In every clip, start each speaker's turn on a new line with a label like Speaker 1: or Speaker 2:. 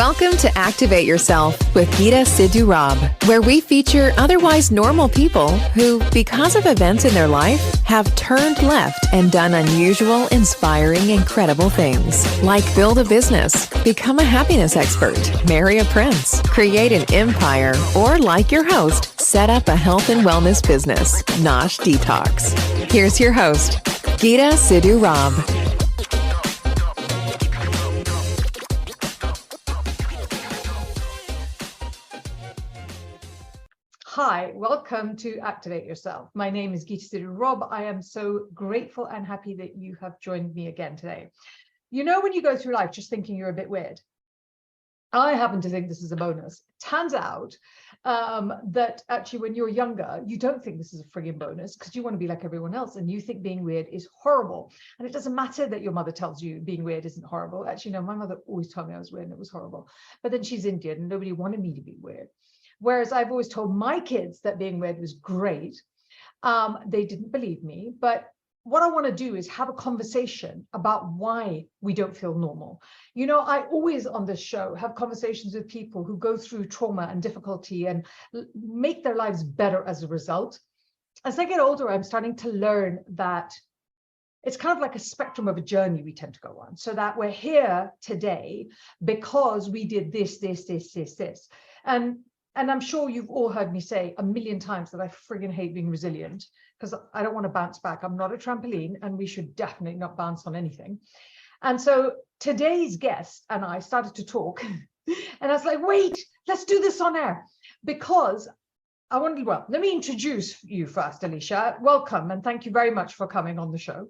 Speaker 1: Welcome to Activate Yourself with Geeta, Sidhu, Robb, where we feature otherwise normal people who, because of events in their life, have turned left and done unusual, inspiring, incredible things. Like build a business, become a happiness expert, marry a prince, create an empire, or like your host, set up a health and wellness business, Nosh Detox. Here's your host, Geeta, Sidhu, Robb.
Speaker 2: Hi, welcome to Activate Yourself. My name is Geeta, Sidhu, Robb. I am so grateful and happy that you have joined me again today. You know, when you go through life just thinking you're a bit weird, I happen to think this is a bonus. Turns out that actually when you're younger, you don't think this is a frigging bonus because you want to be like everyone else and you think being weird is horrible. And it doesn't matter that your mother tells you being weird isn't horrible. Actually, no, my mother always told me I was weird and it was horrible. But then she's Indian and nobody wanted me to be weird. Whereas I've always told my kids that being weird was great. They didn't believe me. But what I want to do is have a conversation about why we don't feel normal. You know, I always on this show have conversations with people who go through trauma and difficulty and make their lives better as a result. As I get older, I'm starting to learn that it's kind of like a spectrum of a journey we tend to go on. So that we're here today because we did this. And I'm sure you've all heard me say a million times that I friggin' hate being resilient because I don't want to bounce back. I'm not a trampoline and we should definitely not bounce on anything. And so today's guest and I started to talk and I was like, wait, let's do this on air because I wanted, well, let me introduce you first, Elisha. Welcome and thank you very much for coming on the show.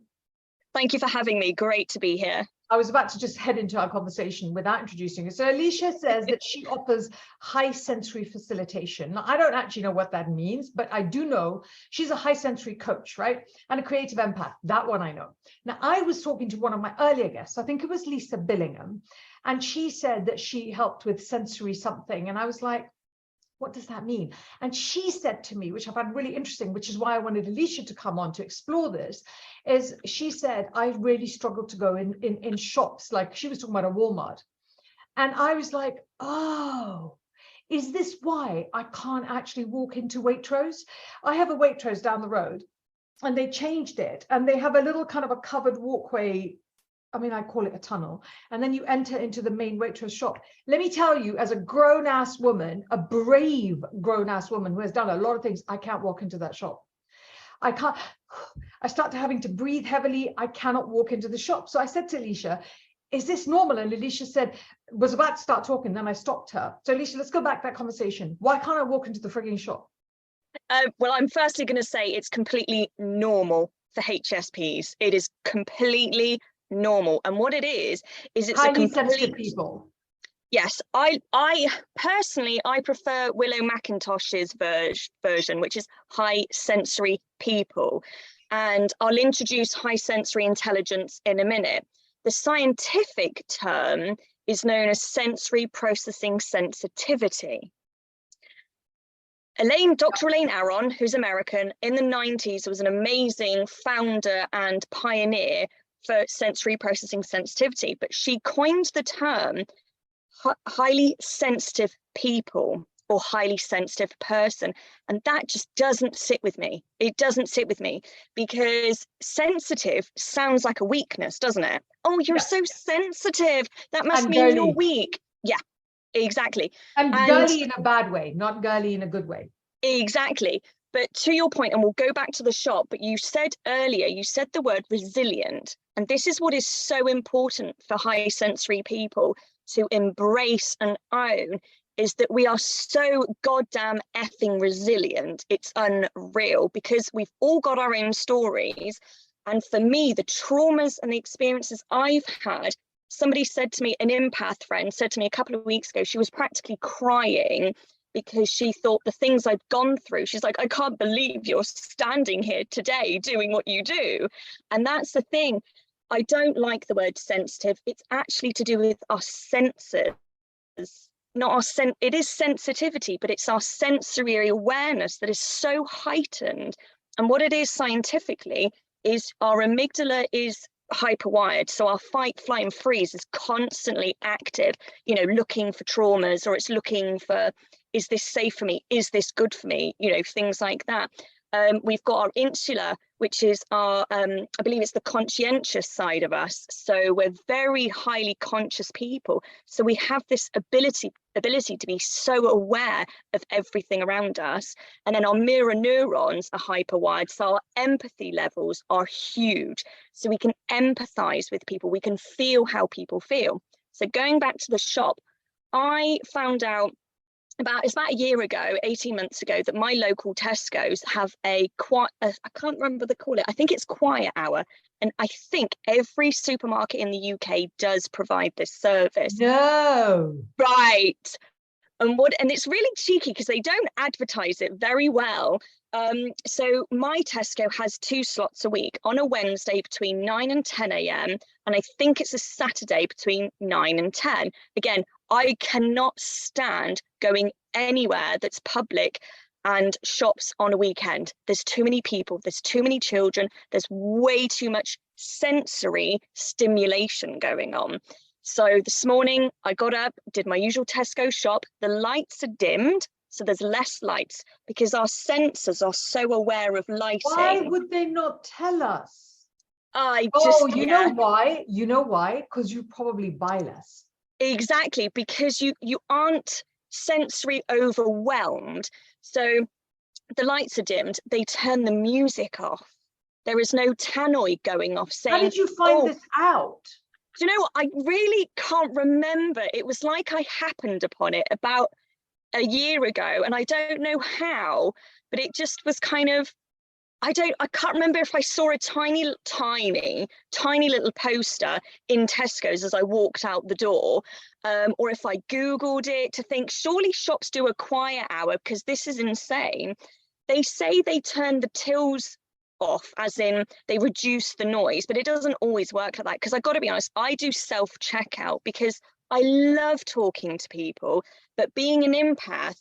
Speaker 3: Thank you for having me. Great to be here.
Speaker 2: I was about to just head into our conversation without introducing her. So Elisha says that she offers high sensory facilitation. Now, I don't actually know what that means, but I do know she's a high sensory coach, right? And a creative empath. That one I know. Now, I was talking to one of my earlier guests, I think it was Lisa Billingham, and she said that she helped with sensory something. And I was like, what does that mean? And she said to me, which I found really interesting, which is why I wanted Elisha to come on to explore this, is she said, I really struggled to go in shops, like she was talking about a Walmart. And I was like, oh, is this why I can't actually walk into Waitrose? I have a Waitrose down the road and they changed it and they have a little kind of a covered walkway. I mean, I call it a tunnel. And then you enter into the main Waitrose shop. Let me tell you, as a grown-ass woman, a brave grown-ass woman who has done a lot of things, I can't walk into that shop. I can't. I start having to breathe heavily. I cannot walk into the shop. So I said to Elisha, is this normal? And Elisha said, was about to start talking. Then I stopped her. So Elisha, let's go back to that conversation. Why can't I walk into the frigging shop?
Speaker 3: Well, I'm firstly going to say it's completely normal for HSPs. It is completely normal. And what it is it's
Speaker 2: highly sensitive people.
Speaker 3: Yes, I personally, I prefer Willow McIntosh's version, which is high sensory people. And I'll introduce high sensory intelligence in a minute. The scientific term is known as sensory processing sensitivity. Dr. Elaine Aron, who's American, in the 90s was an amazing founder and pioneer for sensory processing sensitivity, but she coined the term highly sensitive people or highly sensitive person, and that just doesn't sit with me. It doesn't sit with me because sensitive sounds like a weakness, doesn't it? Oh, you're so sensitive, that must mean you're weak. Yeah, exactly.
Speaker 2: And girly in a bad way, not girly in a good way.
Speaker 3: Exactly. But to your point, and we'll go back to the shop, but you said earlier, you said the word resilient. And this is what is so important for high sensory people to embrace and own, is that we are so goddamn effing resilient. It's unreal because we've all got our own stories. And for me, the traumas and the experiences I've had, somebody said to me, an empath friend said to me a couple of weeks ago, she was practically crying because she thought the things I'd gone through, she's like, I can't believe you're standing here today doing what you do. And that's the thing. I don't like the word sensitive. It's actually to do with our senses, not our it is sensitivity, but it's our sensory awareness that is so heightened. And what it is scientifically is our amygdala is hyper wired, so our fight, flight and freeze is constantly active, you know, looking for traumas, or it's looking for, is this safe for me, is this good for me, you know, things like that. We've got our insular, which is our I believe it's the conscientious side of us, so we're very highly conscious people, so we have this ability to be so aware of everything around us. And then our mirror neurons are hyperwired, so our empathy levels are huge, so we can empathize with people, we can feel how people feel. So going back to the shop, I found out it's about a year ago, 18 months ago, that my local Tesco's have I can't remember the call it, I think it's quiet hour. And I think every supermarket in the UK does provide this service.
Speaker 2: No.
Speaker 3: Right. And it's really cheeky because they don't advertise it very well. So my Tesco has 2 slots a week, on a Wednesday between 9 and 10 a.m. and I think it's a Saturday between 9 and 10. Again, I cannot stand going anywhere that's public and shops on a weekend. There's too many people, there's too many children, there's way too much sensory stimulation going on. So this morning I got up, did my usual Tesco shop. The lights are dimmed, so there's less lights because our sensors are so aware of lighting.
Speaker 2: Why would they not tell us?
Speaker 3: You
Speaker 2: know why? You know why? Because you probably buy less.
Speaker 3: Exactly, because you aren't sensory overwhelmed. So the lights are dimmed, they turn the music off. There is no tannoy going off saying,
Speaker 2: how did you find this out?
Speaker 3: Do you know what? I really can't remember. It was like I happened upon it about a year ago, and I don't know how, but it just was kind of, I can't remember if I saw a tiny little poster in Tesco's as I walked out the door, or if I Googled it to think, surely shops do a quiet hour, because this is insane. They say they turn the tills off, as in they reduce the noise, but it doesn't always work like that. Because I've got to be honest, I do self-checkout because I love talking to people, but being an empath,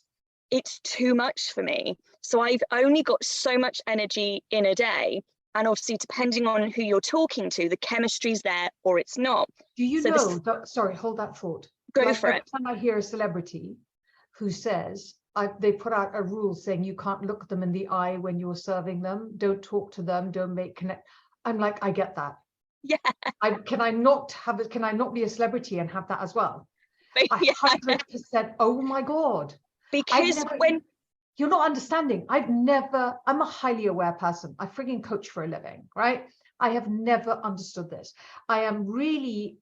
Speaker 3: it's too much for me. So I've only got so much energy in a day. And obviously, depending on who you're talking to, the chemistry's there or it's not.
Speaker 2: Do you know, sorry, hold that thought.
Speaker 3: Go for it.
Speaker 2: Every time I hear a celebrity who says, they put out a rule saying you can't look them in the eye when you're serving them, don't talk to them, don't make connect. I'm like, I get that.
Speaker 3: Yeah.
Speaker 2: Can I not be a celebrity and have that as well? 100%. Oh my God.
Speaker 3: Because
Speaker 2: you're not understanding. I'm a highly aware person. I frigging coach for a living, right? I have never understood this. I am really,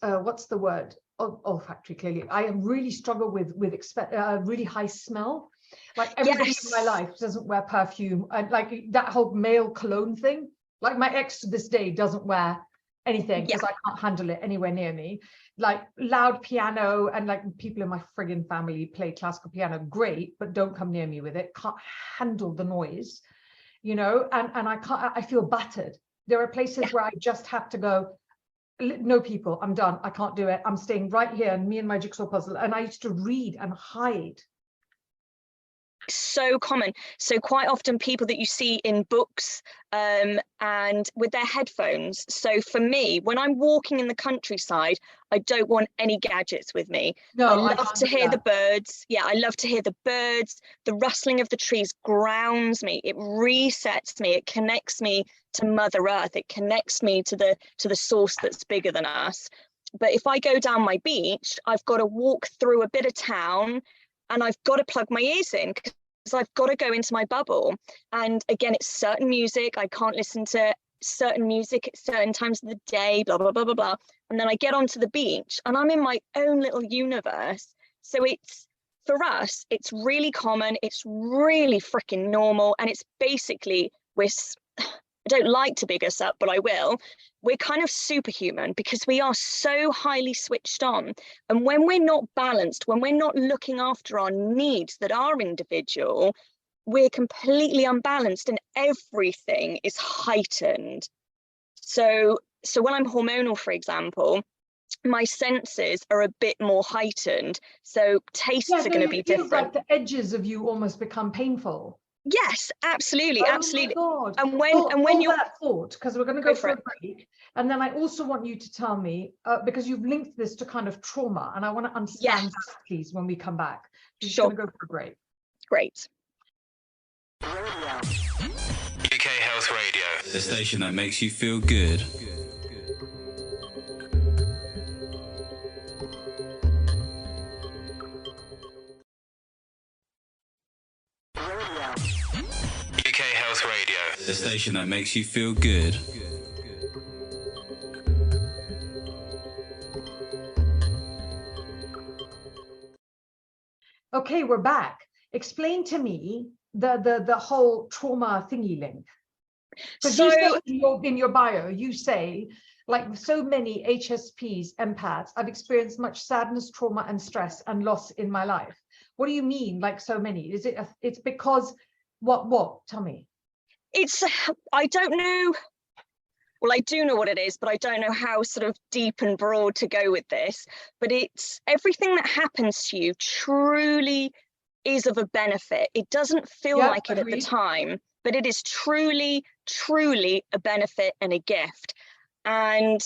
Speaker 2: what's the word? Olfactory, clearly. I am really struggle with really high smell. Like everybody in my life doesn't wear perfume. And like that whole male cologne thing. Like my ex to this day doesn't wear anything because I can't handle it anywhere near me. Like loud piano, and like people in my friggin' family play classical piano, great, but don't come near me with it. Can't handle the noise, you know, and I feel battered. There are places where I just have to go, no people, I'm done, I can't do it, I'm staying right here, and me and my jigsaw puzzle. And I used to read and hide.
Speaker 3: So common. So quite often people that you see in books and with their headphones. So for me, when I'm walking in the countryside, I don't want any gadgets with me.
Speaker 2: No,
Speaker 3: I love to hear the birds. Yeah, I love to hear the birds. The rustling of the trees grounds me. It resets me. It connects me to Mother Earth. It connects me to the source that's bigger than us. But if I go down my beach, I've got to walk through a bit of town, and I've got to plug my ears in because I've got to go into my bubble. And again, it's certain music. I can't listen to certain music at certain times of the day, blah, blah, blah, blah, blah. And then I get onto the beach and I'm in my own little universe. So it's, for us, it's really common. It's really freaking normal. And it's basically, I don't like to big us up, but I will. We're kind of superhuman because we are so highly switched on. And when we're not balanced, when we're not looking after our needs that are individual, we're completely unbalanced and everything is heightened. So when I'm hormonal, for example, my senses are a bit more heightened. So tastes are going to be different.
Speaker 2: Like the edges of you almost become painful.
Speaker 3: Yes, absolutely,
Speaker 2: Oh
Speaker 3: absolutely.
Speaker 2: my God.
Speaker 3: And when
Speaker 2: Hold
Speaker 3: you're
Speaker 2: that thought, because we're going to go for a break. And then I also want you to tell me, because you've linked this to kind of trauma, and I want to understand that, please, when we come back. We're just going to go for a break.
Speaker 3: Great.
Speaker 4: UK Health Radio, the station that makes you feel good. UK Health Radio, the station that makes you feel good.
Speaker 2: Okay, we're back. Explain to me the whole trauma thingy link. Because
Speaker 3: So,
Speaker 2: you say in your bio, you say, like so many HSPs, empaths, I've experienced much sadness, trauma, and stress and loss in my life. What do you mean, like so many? Is it? It's because what? Tell me.
Speaker 3: I don't know. Well, I do know what it is, but I don't know how sort of deep and broad to go with this. But it's everything that happens to you truly is of a benefit. It doesn't feel like it at the time, but it is truly, truly a benefit and a gift. And,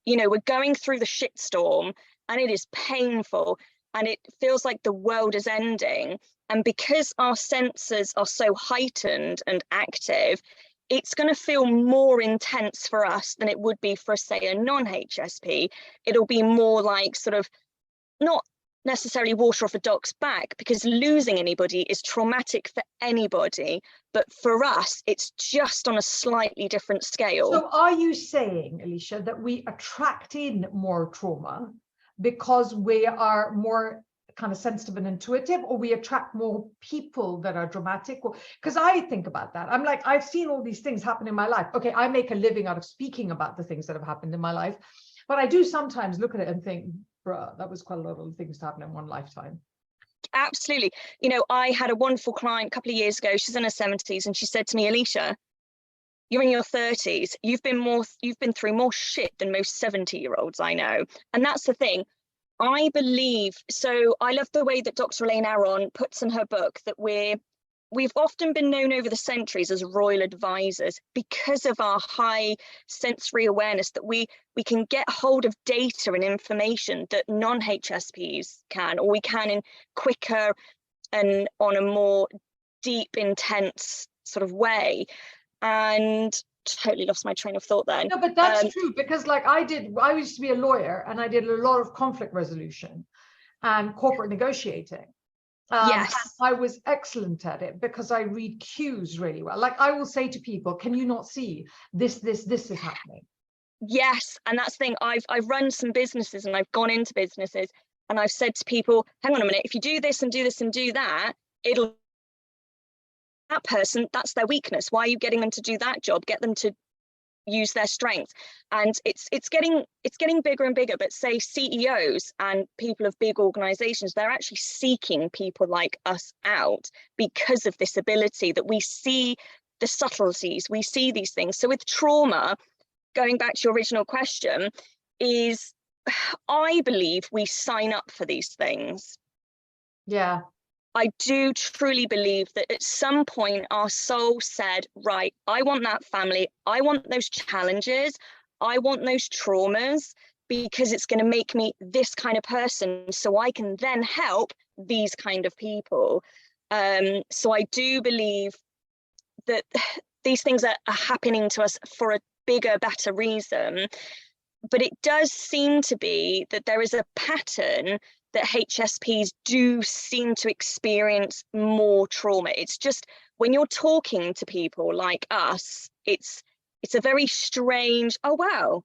Speaker 3: you know, we're going through the shitstorm and it is painful and it feels like the world is ending. And because our senses are so heightened and active, it's going to feel more intense for us than it would be for, say, a non-HSP. It'll be more like sort of not necessarily water off a duck's back, because losing anybody is traumatic for anybody. But for us, it's just on a slightly different scale.
Speaker 2: So are you saying, Elisha, that we attract in more trauma because we are more kind of sensitive and intuitive, or we attract more people that are dramatic? Because I think about that. I'm like, I've seen all these things happen in my life. Okay, I make a living out of speaking about the things that have happened in my life, but I do sometimes look at it and think, bruh, that was quite a lot of things to happen in one lifetime.
Speaker 3: Absolutely. You know, I had a wonderful client a couple of years ago. She's in her 70s, and she said to me, Elisha, you're in your 30s. You've been through more shit than most 70-year-olds I know. And that's the thing. I believe, so I love the way that Dr. Elaine Aron puts in her book that we've often been known over the centuries as royal advisors because of our high sensory awareness, that we can get hold of data and information that non-HSPs can, or we can in quicker and on a more deep, intense sort of way. And totally lost my train of thought then.
Speaker 2: No, but that's true, because like I used to be a lawyer and I did a lot of conflict resolution and corporate negotiating.
Speaker 3: Yes,
Speaker 2: I was excellent at it because I read cues really well. Like I will say to people, can you not see this is happening?
Speaker 3: Yes, and that's the thing. I've run some businesses and I've gone into businesses and I've said to people, hang on a minute, if you do this and do this and do that, that person, that's their weakness. Why are you getting them to do that job? Get them to use their strengths. And it's getting bigger and bigger. But say CEOs and people of big organizations, they're actually seeking people like us out because of this ability that we see the subtleties, we see these things. So with trauma, going back to your original question, is I believe we sign up for these things.
Speaker 2: Yeah.
Speaker 3: I do truly believe that at some point our soul said, right, I want that family, I want those challenges, I want those traumas, because it's going to make me this kind of person so I can then help these kind of people. So I do believe that these things are happening to us for a bigger, better reason. But it does seem to be that there is a pattern that HSPs do seem to experience more trauma. It's just when you're talking to people like us, it's a very strange, oh wow,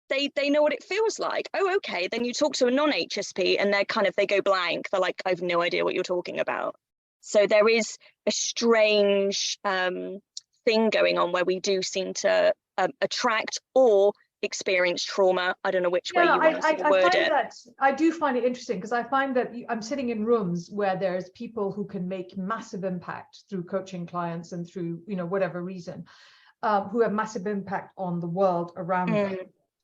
Speaker 3: they know what it feels like. Oh, okay. Then you talk to a non-HSP and they go blank. They're like, I have no idea what you're talking about. So there is a strange thing going on where we do seem to attract or experience trauma. I don't know which way you want to word it.
Speaker 2: I do find it interesting because I find that I'm sitting in rooms where there's people who can make massive impact through coaching clients and through, whatever reason, who have massive impact on the world around them,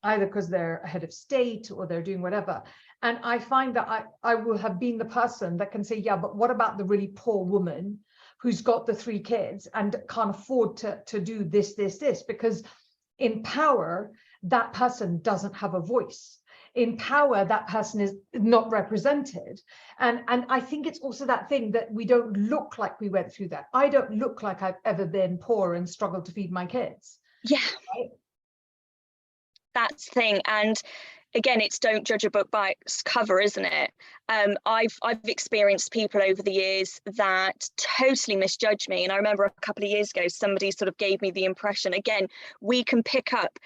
Speaker 2: either because they're a head of state or they're doing whatever. And I find that I will have been the person that can say, yeah, but what about the really poor woman who's got the 3 kids and can't afford to do this, because in power, that person doesn't have a voice. In power, that person is not represented. And I think it's also that thing that we don't look like we went through that. I don't look like I've ever been poor and struggled to feed my kids.
Speaker 3: Yeah.
Speaker 2: Right?
Speaker 3: That's the thing. And again, it's don't judge a book by its cover, isn't it? I've experienced people over the years that totally misjudge me. And I remember a couple of years ago, somebody sort of gave me the impression, again, we can pick up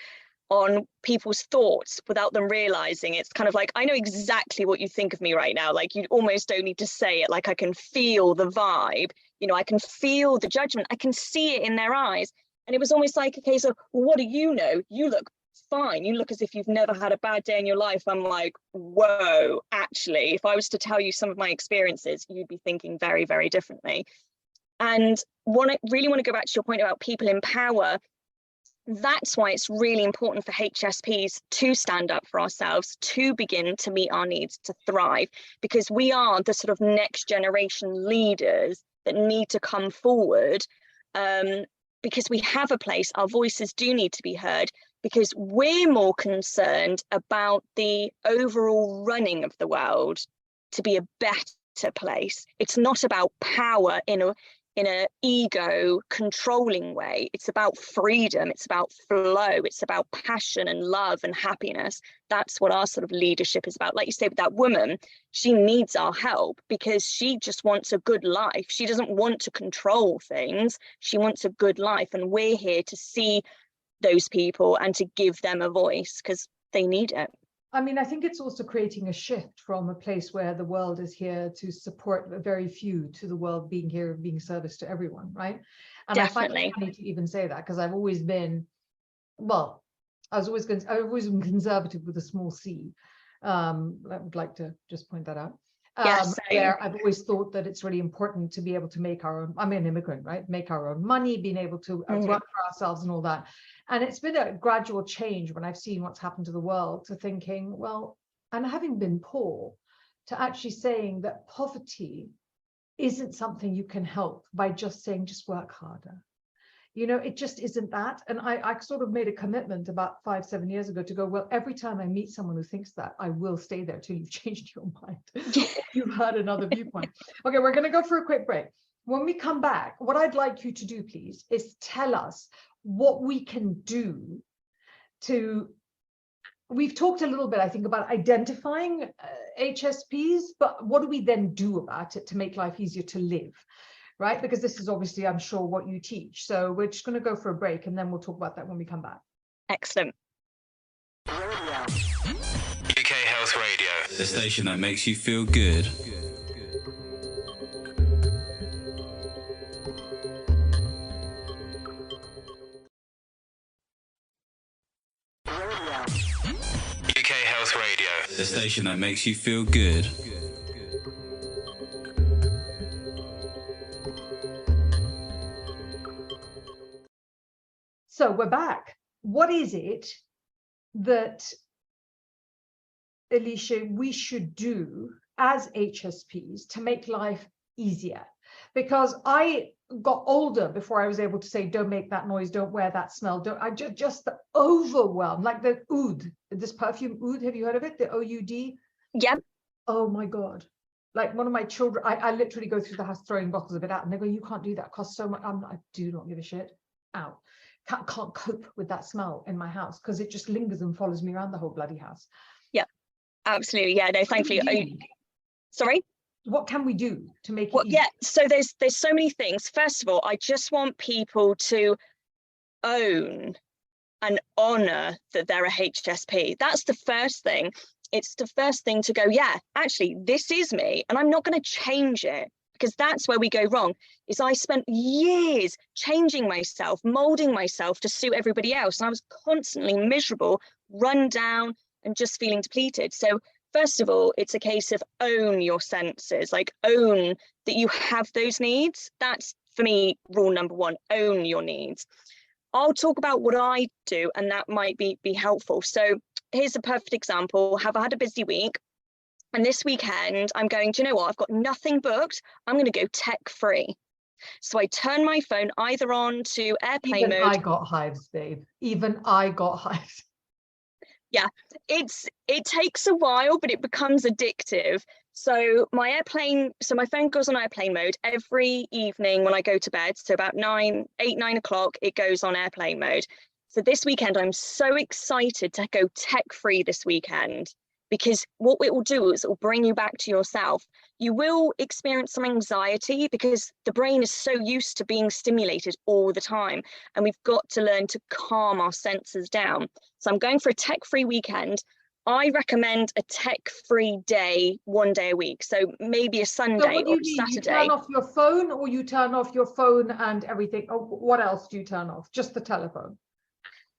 Speaker 3: on people's thoughts without them realizing. It's kind of like, I know exactly what you think of me right now. Like, you almost don't need to say it. Like, I can feel the vibe, you know, I can feel the judgment, I can see it in their eyes. And it was almost like a case of, well, what do you know? You look fine. You look as if you've never had a bad day in your life. I'm like, whoa, actually, if I was to tell you some of my experiences, you'd be thinking very, very differently. And really want to go back to your point about people in power. That's why it's really important for HSPs to stand up for ourselves, to begin to meet our needs, to thrive, because we are the sort of next generation leaders that need to come forward, because we have a place, our voices do need to be heard, because we're more concerned about the overall running of the world to be a better place. It's not about power in a ego controlling way. It's about freedom, it's about flow, it's about passion and love and happiness. That's what our sort of leadership is about. Like you say, with that woman, she needs our help because she just wants a good life. She doesn't want to control things. She wants a good life. And we're here to see those people and to give them a voice because they need it.
Speaker 2: I mean, I think it's also creating a shift from a place where the world is here to support a very few to the world being here, being service to everyone, right? And
Speaker 3: Definitely.
Speaker 2: I find it funny to even say that because I've always been, well, I've always been conservative with a small c. I would like to just point that out.
Speaker 3: Yes,
Speaker 2: where I've always thought that it's really important to be able to make our own, I'm an immigrant, right? Make our own money, being able to work for ourselves and all that. And it's been a gradual change when I've seen what's happened to the world to thinking, well, and having been poor, to actually saying that poverty isn't something you can help by just saying, just work harder. You know, it just isn't that. And I sort of made a commitment about 5-7 years ago to go, well, every time I meet someone who thinks that, I will stay there till you've changed your mind. You've heard another viewpoint. Okay, we're going to go for a quick break. When we come back, what I'd like you to do, please, is tell us what we can do to, we've talked a little bit, I think, about identifying HSPs, but what do we then do about it to make life easier to live? Right? Because this is obviously, I'm sure, what you teach. So we're just going to go for a break and then we'll talk about that when we come back.
Speaker 3: Excellent.
Speaker 4: UK Health Radio, the station that makes you feel good. UK Health Radio, the station that makes you feel good.
Speaker 2: So we're back. What is it that, Elisha, we should do as HSPs to make life easier? Because I got older before I was able to say, don't make that noise, don't wear that smell, just the overwhelm, like the oud, this perfume oud, have you heard of it? The OUD?
Speaker 3: Yep.
Speaker 2: Oh my God. Like one of my children, I literally go through the house throwing bottles of it out and they go, you can't do that, it costs so much. I do not give a shit. Out. Can't cope with that smell in my house because it just lingers and follows me around the whole bloody house. Yeah,
Speaker 3: absolutely. Yeah, no, thankfully. Sorry?
Speaker 2: What can we do to make it easy?
Speaker 3: Yeah, so there's so many things. First of all, I just want people to own and honor that they're a HSP. That's the first thing. It's the first thing to go, yeah, actually, this is me and I'm not going to change it. Because that's where we go wrong, is I spent years changing myself, molding myself to suit everybody else. And I was constantly miserable, run down and just feeling depleted. So first of all, it's a case of own your senses, like own that you have those needs. That's, for me, rule number one, own your needs. I'll talk about what I do and that might be helpful. So here's a perfect example. Have I had a busy week? And this weekend, I'm going, do you know what? I've got nothing booked. I'm going to go tech free. So I turn my phone either on to airplane
Speaker 2: Even
Speaker 3: mode.
Speaker 2: I got hives, Dave. Even I got hives.
Speaker 3: Yeah, it takes a while, but it becomes addictive. So my phone goes on airplane mode every evening when I go to bed. So about 9 o'clock, it goes on airplane mode. So this weekend, I'm so excited to go tech-free this weekend, because what it will do is it will bring you back to yourself. You will experience some anxiety because the brain is so used to being stimulated all the time, and we've got to learn to calm our senses down. So I'm going for a tech-free weekend. I recommend a tech-free day, 1 day a week. So maybe a Sunday
Speaker 2: So what do
Speaker 3: or
Speaker 2: you
Speaker 3: a
Speaker 2: mean?
Speaker 3: Saturday.
Speaker 2: You turn off your phone, or you turn off your phone and everything? Or what else do you turn off? Just the telephone?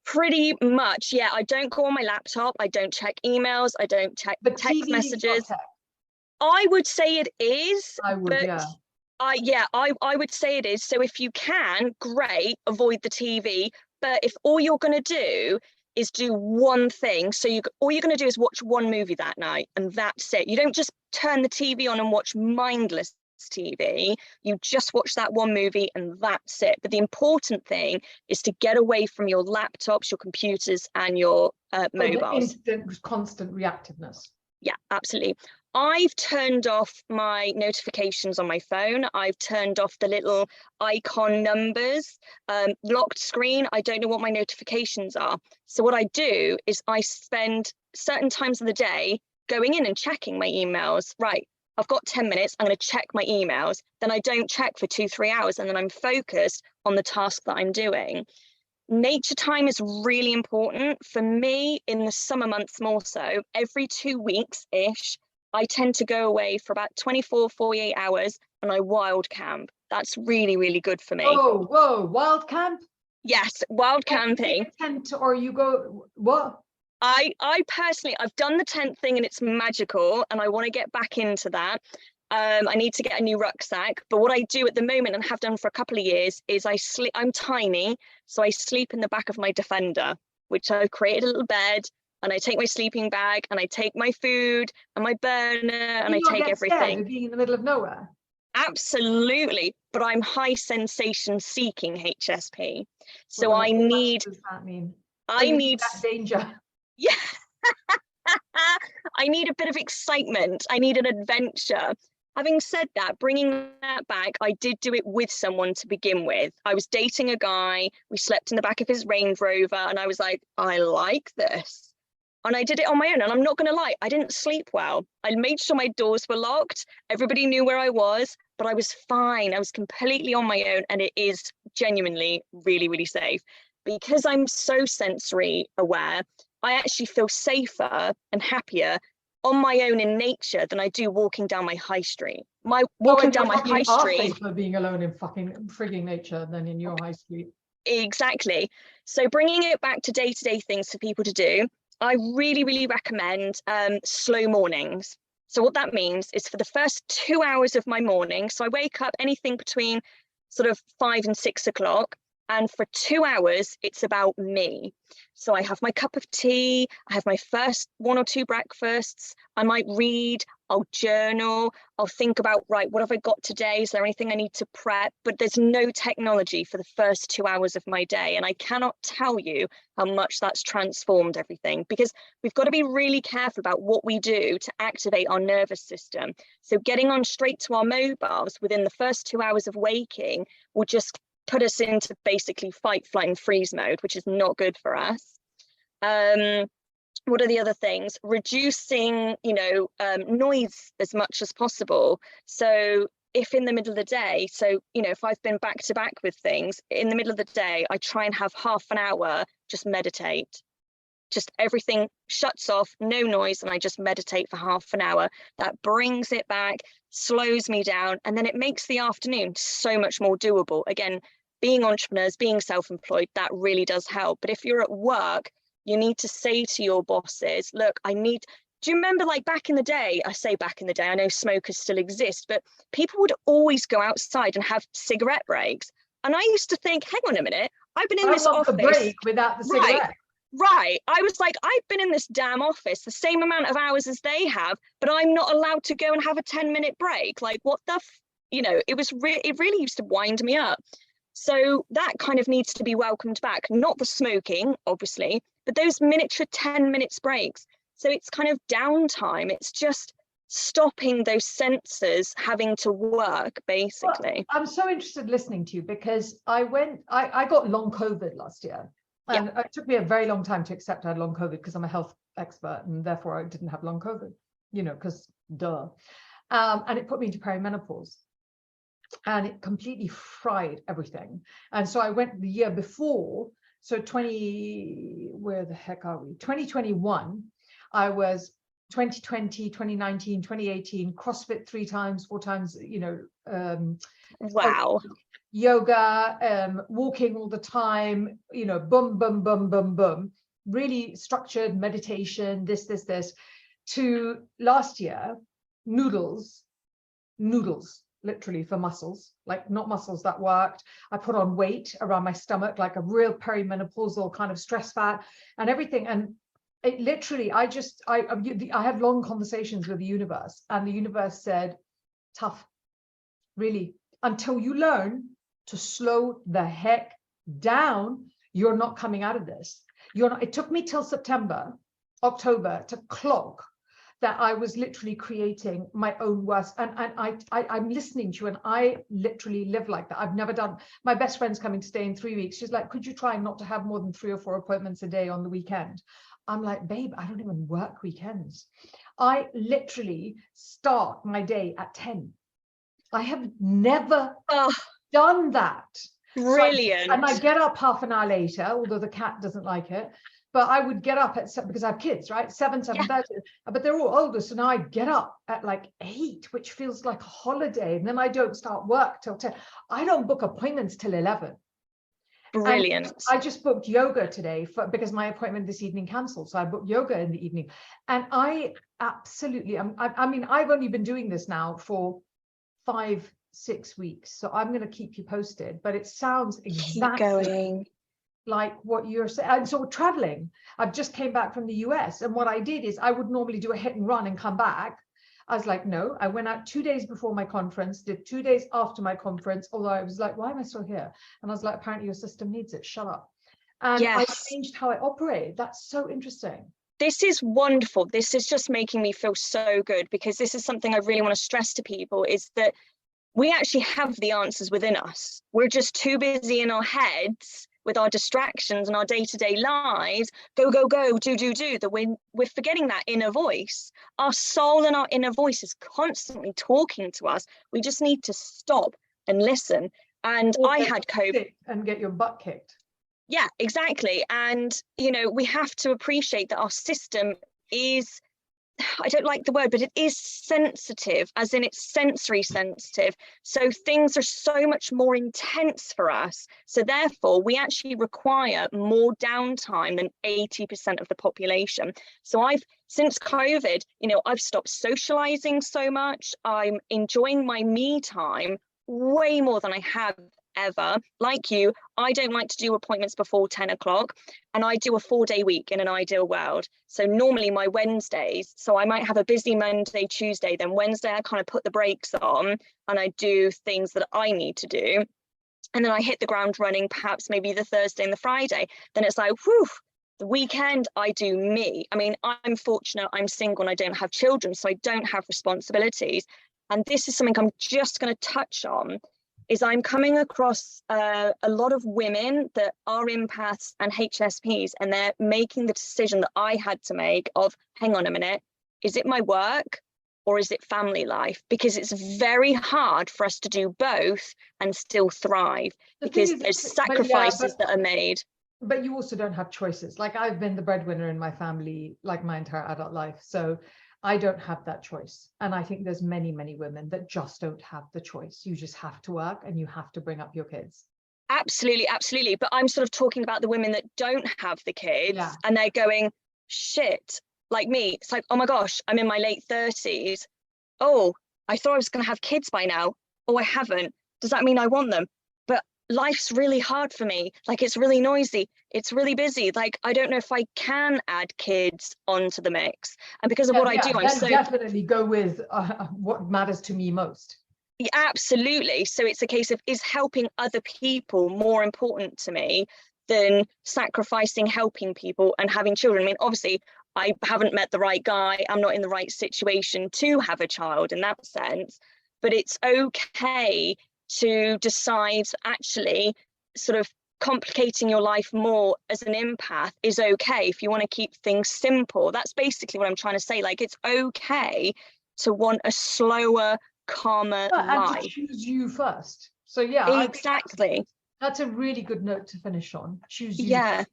Speaker 3: Pretty much, yeah. I don't go on my laptop. I don't check emails. I don't check
Speaker 2: But
Speaker 3: text
Speaker 2: TV is not
Speaker 3: messages.
Speaker 2: tech.
Speaker 3: I would say it is,
Speaker 2: I would,
Speaker 3: but
Speaker 2: yeah.
Speaker 3: I would say it is. So if you can, great, avoid the TV. But if all you're going to do is do one thing, so all you're going to do is watch one movie that night, and that's it. You don't just turn the TV on and watch mindless TV. You just watch that one movie and that's it. But the important thing is to get away from your laptops, your computers, and your mobiles.
Speaker 2: The instant, constant reactiveness.
Speaker 3: Yeah, absolutely. I've turned off my notifications on my phone. I've turned off the little icon numbers, locked screen. I don't know what my notifications are. So what I do is I spend certain times of the day going in and checking my emails. Right, I've got 10 minutes, I'm going to check my emails. Then I don't check for 2-3 hours, and then I'm focused on the task that I'm doing. Nature time is really important for me in the summer months more so. Every 2 weeks-ish, I tend to go away for about 24-48 hours and I wild camp. That's really, really good for me.
Speaker 2: Whoa, wild camp?
Speaker 3: Yes, wild camping.
Speaker 2: You tent, or you go, what?
Speaker 3: I personally, I've done the tent thing and it's magical, and I want to get back into that. I need to get a new rucksack, but what I do at the moment, and have done for a couple of years, is I'm tiny, so I sleep in the back of my Defender, which I've created a little bed, and I take my sleeping bag, and I take my food and my burner, and I take everything.
Speaker 2: Being in the middle of nowhere?
Speaker 3: Absolutely, but I'm high sensation seeking HSP, so
Speaker 2: What
Speaker 3: I need.
Speaker 2: does that mean?
Speaker 3: I need
Speaker 2: that danger.
Speaker 3: Yeah. I need a bit of excitement. I need an adventure. Having said that, bringing that back, I did do it with someone to begin with. I was dating a guy. We slept in the back of his Range Rover, and I was like, I like this. And I did it on my own. And I'm not going to lie, I didn't sleep well. I made sure my doors were locked. Everybody knew where I was, but I was fine. I was completely on my own. And it is genuinely really, really safe. Because I'm so sensory aware, I actually feel safer and happier on my own in nature than I do walking down my high street. Walking down my high street.
Speaker 2: Safer being alone in fucking frigging nature than in your high street.
Speaker 3: Exactly. So bringing it back to day-to-day things for people to do, I really, really recommend slow mornings. So what that means is for the first 2 hours of my morning, so I wake up anything between sort of 5 and 6 o'clock. And for 2 hours, it's about me. So I have my cup of tea, I have my first 1 or 2 breakfasts, I might read, I'll journal, I'll think about, right, what have I got today? Is there anything I need to prep? But there's no technology for the first 2 hours of my day. And I cannot tell you how much that's transformed everything, because we've got to be really careful about what we do to activate our nervous system. So getting on straight to our mobiles within the first 2 hours of waking will just put us into basically fight, flight, and freeze mode, which is not good for us. What are the other things? Reducing, noise as much as possible. So if in the middle of the day, if I've been back to back with things, in the middle of the day, I try and have half an hour, just meditate. Just everything shuts off, no noise, and I just meditate for half an hour. That brings it back, slows me down, and then it makes the afternoon so much more doable. Again, being entrepreneurs, being self-employed, that really does help. But if you're at work, you need to say to your bosses, look, do you remember, like, back in the day, I say back in the day, I know smokers still exist, but people would always go outside and have cigarette breaks. And I used to think, hang on a minute, I've been in this office.
Speaker 2: A break without the cigarette.
Speaker 3: Right. I was like, I've been in this damn office the same amount of hours as they have, but I'm not allowed to go and have a 10-minute break. Like, what the you know, it really used to wind me up. So that kind of needs to be welcomed back, not the smoking, obviously, but those miniature 10 minutes breaks. So it's kind of downtime. It's just stopping those sensors having to work, basically.
Speaker 2: Well, I'm so interested listening to you because I got long COVID last year. And it took me a very long time to accept I had long COVID because I'm a health expert and therefore I didn't have long COVID, you know, because duh. And it put me into perimenopause. And it completely fried everything. And so I went the year before, so 2021, I was 2020, 2019, 2018, CrossFit 3 times, 4 times, you know.
Speaker 3: Wow.
Speaker 2: Yoga, walking all the time, you know, boom, boom, boom, boom, boom. Really structured meditation, this, to last year, noodles, literally for muscles, like not muscles that worked. I put on weight around my stomach, like a real perimenopausal kind of stress fat and everything. And it literally, I had long conversations with the universe, and the universe said, tough, really, until you learn to slow the heck down, you're not coming out of this. You're not. It took me till October to clock that I was literally creating my own worst. And I'm listening to you, and I literally live like that. I've never done. My best friend's coming to stay in 3 weeks. She's like, could you try not to have more than 3 or 4 appointments a day on the weekend? I'm like, babe, I don't even work weekends. I literally start my day at 10. I have never done that.
Speaker 3: Brilliant.
Speaker 2: So and I get up half an hour later, although the cat doesn't like it. But I would get up at 7 because I have kids, right? 7:30. Yeah. But they're all older. So now I get up at like 8, which feels like a holiday. And then I don't start work till 10. I don't book appointments till 11.
Speaker 3: Brilliant.
Speaker 2: And I just booked yoga today because my appointment this evening canceled. So I booked yoga in the evening. And I absolutely, I mean, I've only been doing this now for 5-6 weeks. So I'm going to keep you posted. But it sounds exactly like what you're saying. And so traveling, I've just came back from the US, and what I did is I would normally do a hit and run and come back. I was like, no, I went out 2 days before my conference, did 2 days after my conference, although I was like, why am I still here? And I was like, apparently your system needs it, shut up. And I changed how I operate. That's so interesting.
Speaker 3: This is wonderful. This is just making me feel so good, because this is something I really want to stress to people, is that we actually have the answers within us. We're just too busy in our heads with our distractions and our day-to-day lives, go, do, that we're forgetting that inner voice. Our soul and our inner voice is constantly talking to us. We just need to stop and listen. And I had COVID.
Speaker 2: And get your butt kicked.
Speaker 3: Yeah, exactly. And, you know, we have to appreciate that our system is, I don't like the word, but it is sensitive, as in it's sensory sensitive. So things are so much more intense for us. So therefore, we actually require more downtime than 80% of the population. So since COVID, you know, I've stopped socializing so much. I'm enjoying my me time way more than I have ever. Like you, I don't like to do appointments before 10 o'clock, and I do a 4-day week in an ideal world. So normally my Wednesdays, so I might have a busy Monday, Tuesday, then Wednesday I kind of put the brakes on and I do things that I need to do. And then I hit the ground running, perhaps maybe the Thursday and the Friday. Then it's like, whew, the weekend I do me. I mean, I'm fortunate, I'm single and I don't have children, so I don't have responsibilities. And this is something I'm just going to touch on, is I'm coming across a lot of women that are empaths and HSPs, and they're making the decision that I had to make of, hang on a minute, is it my work or is it family life? Because it's very hard for us to do both and still thrive, because there's sacrifices that are made.
Speaker 2: But you also don't have choices. Like, I've been the breadwinner in my family, like my entire adult life. So I don't have that choice. And I think there's many, many women that just don't have the choice. You just have to work and you have to bring up your kids.
Speaker 3: Absolutely, absolutely. But I'm sort of talking about the women that don't have the kids, and they're going, shit, like me. It's like, oh my gosh, I'm in my late 30s. Oh, I thought I was going to have kids by now. Oh, I haven't. Does that mean I want them? But life's really hard for me. Like, it's really noisy. It's really busy. Like, I don't know if I can add kids onto the mix. And because of what I do, I'm so...
Speaker 2: definitely go with what matters to me most.
Speaker 3: Yeah, absolutely. So it's a case of, is helping other people more important to me than sacrificing helping people and having children? I mean, obviously, I haven't met the right guy. I'm not in the right situation to have a child in that sense. But it's okay to decide, actually, sort of complicating your life more as an empath is okay if you want to keep things simple. That's basically what I'm trying to say. Like, it's okay to want a slower, calmer life.
Speaker 2: And to choose you first. So yeah,
Speaker 3: exactly.
Speaker 2: That's a really good note to finish on. Choose you.
Speaker 3: Yeah.
Speaker 2: First.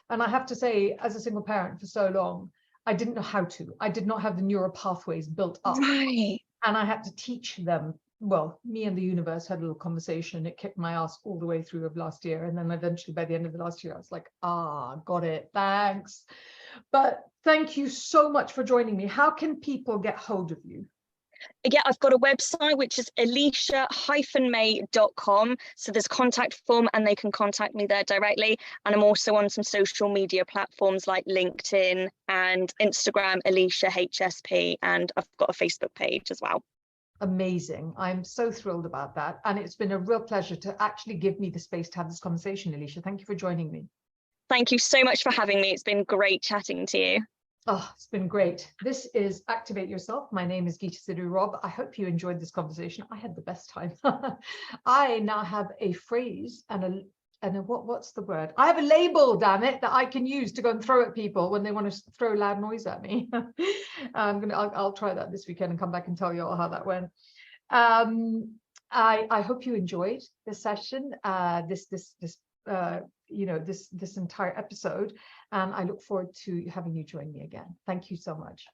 Speaker 2: And I have to say, as a single parent for so long, I didn't know how to. I did not have the neural pathways built up.
Speaker 3: Right.
Speaker 2: And I had to teach them. Well, me and the universe had a little conversation. It kicked my ass all the way through of last year. And then eventually by the end of the last year, I was like, got it. Thanks. But thank you so much for joining me. How can people get hold of you?
Speaker 3: Yeah, I've got a website, which is elisha-may.com. So there's a contact form and they can contact me there directly. And I'm also on some social media platforms like LinkedIn and Instagram, Elisha HSP, and I've got a Facebook page as well.
Speaker 2: Amazing. I'm so thrilled about that. And it's been a real pleasure to actually give me the space to have this conversation, Elisha. Thank you for joining me.
Speaker 3: Thank you so much for having me. It's been great chatting to you.
Speaker 2: Oh, it's been great. This is Activate Yourself. My name is Geeta, Sidhu, Robb. I hope you enjoyed this conversation. I had the best time. I now have a phrase and what's the word? I have a label, damn it, that I can use to go and throw at people when they want to throw loud noise at me. I'll try that this weekend and come back and tell you all how that went. I hope you enjoyed this session, this entire episode, and I look forward to having you join me again. Thank you so much.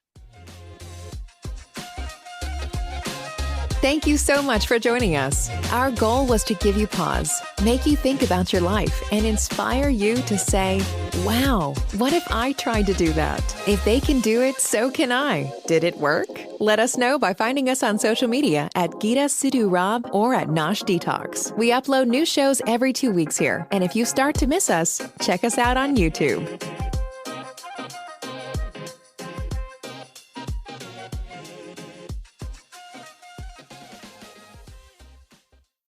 Speaker 1: Thank you so much for joining us. Our goal was to give you pause, make you think about your life, and inspire you to say, wow, what if I tried to do that? If they can do it, so can I. Did it work? Let us know by finding us on social media at Geeta, Sidhu, Robb, or at Nosh Detox. We upload new shows every 2 weeks here, and if you start to miss us, check us out on YouTube.